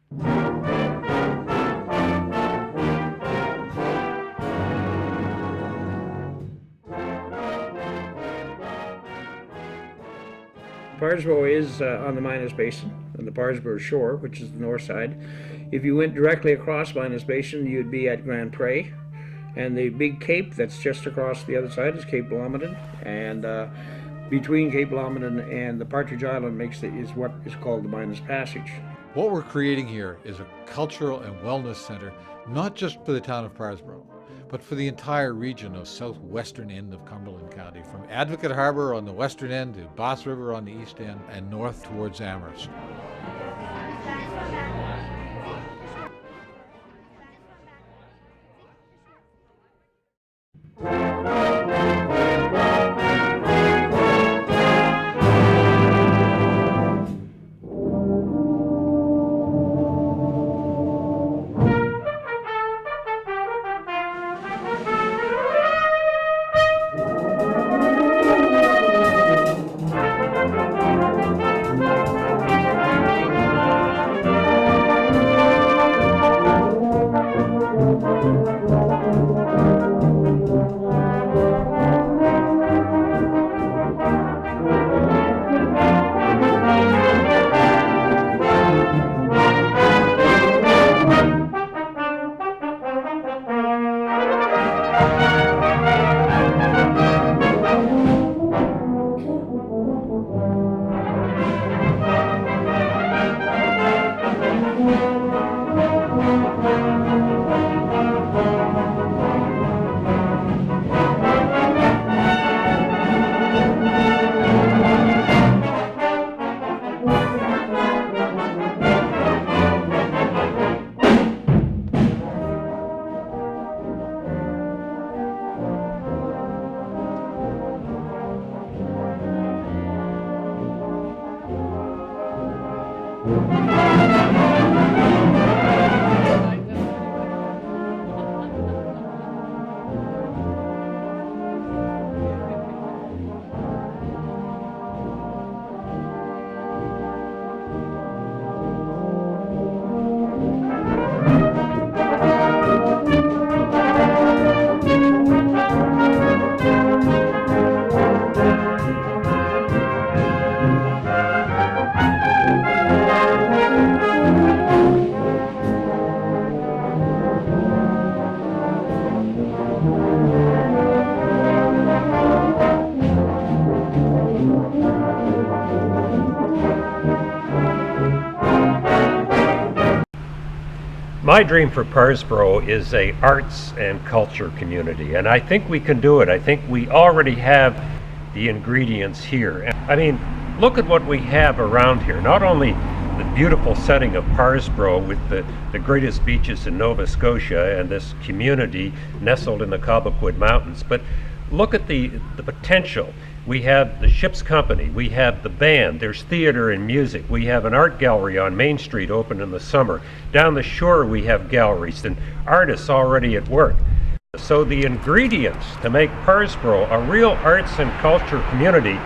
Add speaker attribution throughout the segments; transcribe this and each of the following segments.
Speaker 1: Parrsboro is on the Minas Basin, on the Parrsboro shore, which is the north side. If you went directly across Minas Basin, you'd be at Grand Pré, and the big cape that's just across the other side is Cape Blomidon, and between Cape Blomidon and the Partridge Island is what is called the Minas Passage.
Speaker 2: What we're creating here is a cultural and wellness center, not just for the town of Parrsboro, but for the entire region of southwestern end of Cumberland County, from Advocate Harbor on the western end to Bass River on the east end and north towards Amherst.
Speaker 3: My dream for Parrsboro is a arts and culture community, and I think we can do it. I think we already have the ingredients here. I mean, look at what we have around here. Not only the beautiful setting of Parrsboro with the greatest beaches in Nova Scotia and this community nestled in the Cobequid Mountains, but look at the potential. We have the ship's company, we have the band, there's theater and music, we have an art gallery on Main Street open in the summer. Down the shore we have galleries and artists already at work. So the ingredients to make Parrsboro a real arts and culture community,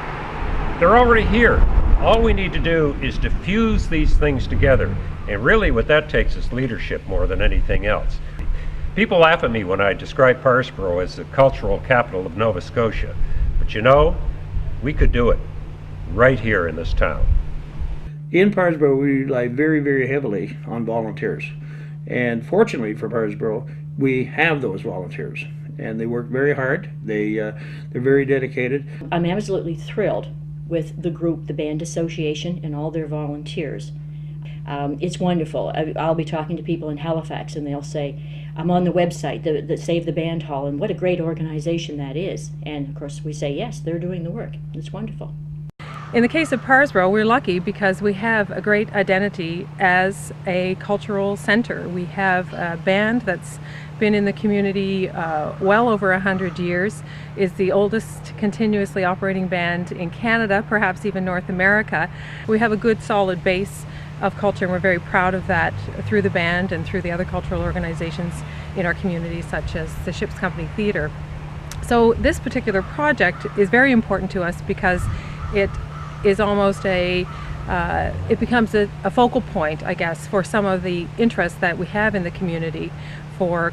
Speaker 3: they're already here. All we need to do is to fuse these things together. And really what that takes is leadership more than anything else. People laugh at me when I describe Parrsboro as the cultural capital of Nova Scotia. But you know, we could do it right here in this town.
Speaker 1: In Parrsboro, we rely very, very heavily on volunteers. And fortunately for Parrsboro, we have those volunteers. And they work very hard. They're very dedicated.
Speaker 4: I'm absolutely thrilled with the group, the Band Association, and all their volunteers. It's wonderful. I'll be talking to people in Halifax and they'll say, I'm on the website, the Save the Band Hall, and what a great organization that is. And of course we say, yes, they're doing the work. It's wonderful.
Speaker 5: In the case of Parrsboro, we're lucky because we have a great identity as a cultural center. We have a band that's been in the community well over 100 years, is the oldest continuously operating band in Canada, perhaps even North America. We have a good solid base of culture, and we're very proud of that through the band and through the other cultural organizations in our community, such as the Ship's Company Theatre. So this particular project is very important to us because it is almost a it becomes a focal point, I guess, for some of the interests that we have in the community for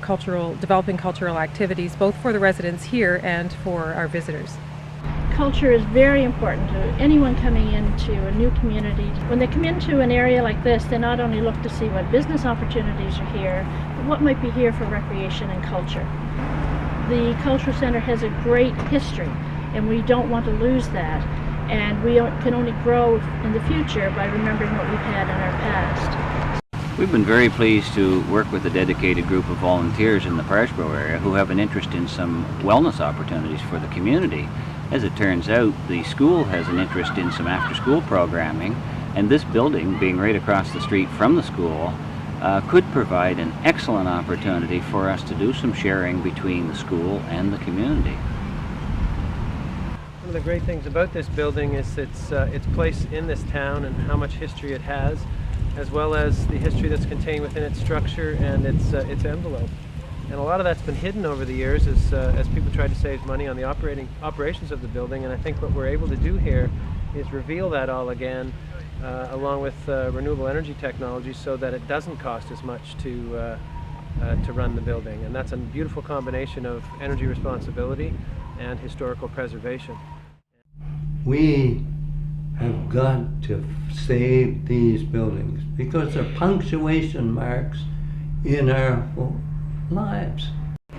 Speaker 5: developing cultural activities, both for the residents here and for our visitors.
Speaker 6: Culture is very important to anyone coming into a new community. When they come into an area like this, they not only look to see what business opportunities are here, but what might be here for recreation and culture. The Cultural Center has a great history, and we don't want to lose that. And we can only grow in the future by remembering what we've had in our past.
Speaker 7: We've been very pleased to work with a dedicated group of volunteers in the Parrsboro area who have an interest in some wellness opportunities for the community. As it turns out, the school has an interest in some after-school programming, and this building, being right across the street from the school, could provide an excellent opportunity for us to do some sharing between the school and the community.
Speaker 8: One of the great things about this building is its place in this town and how much history it has, as well as the history that's contained within its structure and its envelope. And a lot of that's been hidden over the years as people try to save money on the operations of the building. And I think what we're able to do here is reveal that all again, along with renewable energy technology, so that it doesn't cost as much to run the building. And that's a beautiful combination of energy responsibility and historical preservation.
Speaker 9: We have got to save these buildings because they're punctuation marks in our lives.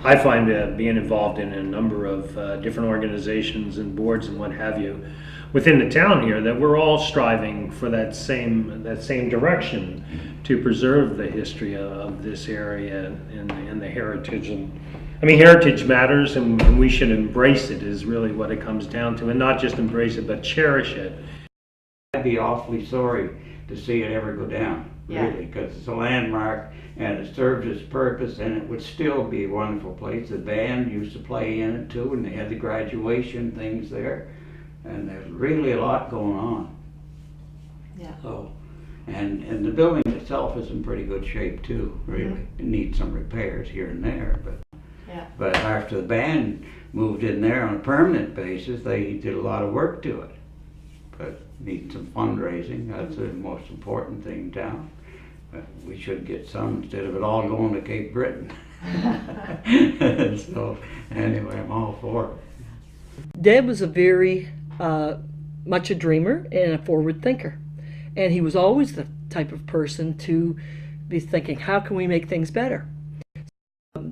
Speaker 1: I find being involved in a number of different organizations and boards and what have you within the town here that we're all striving for that same direction to preserve the history of this area and the heritage. And I mean, heritage matters, and we should embrace it is really what it comes down to, and not just embrace it but cherish it.
Speaker 10: I'd be awfully sorry to see it ever go down, really, because it's a landmark and it serves its purpose, and it would still be a wonderful place. The band used to play in it too, and they had the graduation things there, and there's really a lot going on.
Speaker 6: Yeah.
Speaker 10: So, and the building itself is in pretty good shape too, really.
Speaker 6: Mm-hmm.
Speaker 10: It needs some repairs here and there,
Speaker 6: Yeah.
Speaker 10: but after the band moved in there on a permanent basis, they did a lot of work to it. But need some fundraising. That's the most important thing in town. We should get some instead of it all going to Cape Breton. So anyway, I'm all for it.
Speaker 11: Dad was a very much a dreamer and a forward thinker, and he was always the type of person to be thinking, how can we make things better?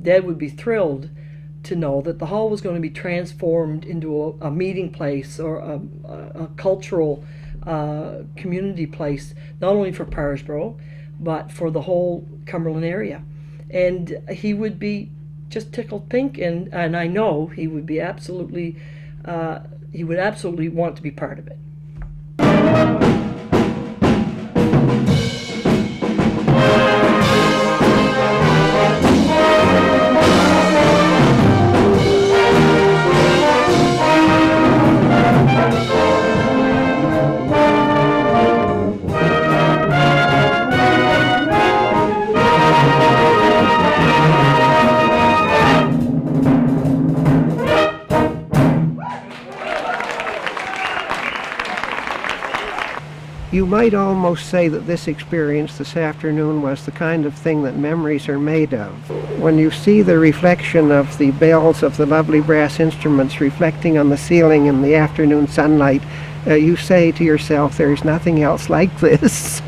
Speaker 11: Dad would be thrilled to know that the hall was going to be transformed into a meeting place or a cultural community place, not only for Parrsboro, but for the whole Cumberland area. And he would be just tickled pink, and I know he would be absolutely, he would absolutely want to be part of it.
Speaker 12: You might almost say that this experience this afternoon was the kind of thing that memories are made of. When you see the reflection of the bells of the lovely brass instruments reflecting on the ceiling in the afternoon sunlight, you say to yourself, there's nothing else like this.